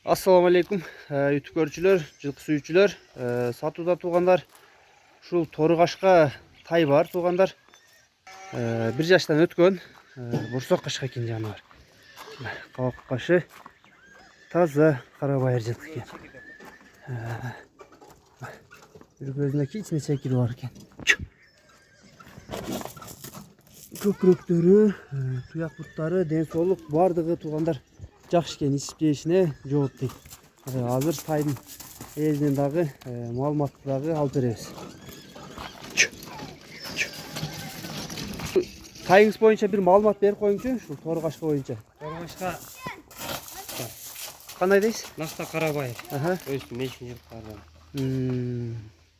Assalamu alaikum YouTube görүүчүлөр, жылкы сүйүүчүлөр, сатууда туугандар. Ушул тору-кашка тай бар туугандар. 1 жаштан өткөн бурсак кашка экен жаныбар. Кабак кашы таза кара байыр жылкы экен. Bir gözündeki içine çekili var eкен. Kökröktörü, tuyak buttары, den соолук бардыгы туугандар жакшы экен, ичип жешине жооп дейт. Азыр тайдын ээлинен дагы маалыматты дагы алып беребиз. Тайыңыз боюнча бир маалымат берип коюңчу, ушул тору-кашка боюнча. Тору-кашка Кандай дейсиз? Накта карабай. Өстү мешин жеп карган.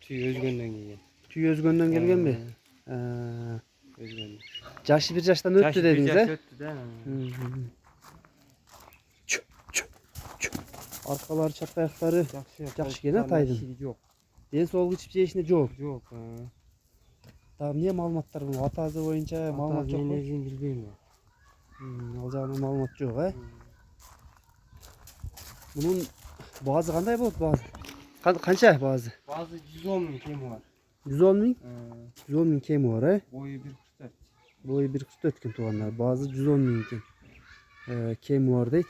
Түй өзгөндөн келген. Tüy özgönden gelgenби? Өзгөн. Жашы 1 жаштан өттү дедиңиз, э? Өттү да. Аркалары, чапка аяктары жакшы экен, тайдын. Жок. Ден соолугу ичип жешине жооп. Жок. Дагы эмне маалыматтар бар? Атасы боюнча маалымат жокпу? Энесин билбейм. Ал жагынан маалымат жок, э? Bunun bazı kандай болот, bazı? Kança bazı? Bazı 110 000 kemi var. 110 000? 110 000 kemi var, he? Boyu 1.44. Boyu 1.44 ken tuğanlar. Bazı 110 000 ken kemi var deyt.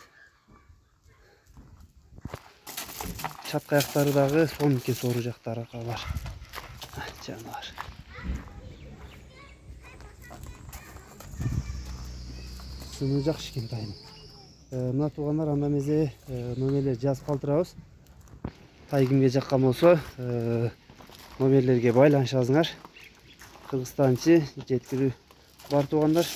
Çapka ayakları dağı son ken soracaklar arkalar. Canavar. Sınayacak şikin tayını. Mına tuğanlar andan eze nömerleri жазып калтырабыз. Тай кимге жаккан болсо номерлерге байланышасыңар. Кыргызстанчы жеткирүү бар туугандар.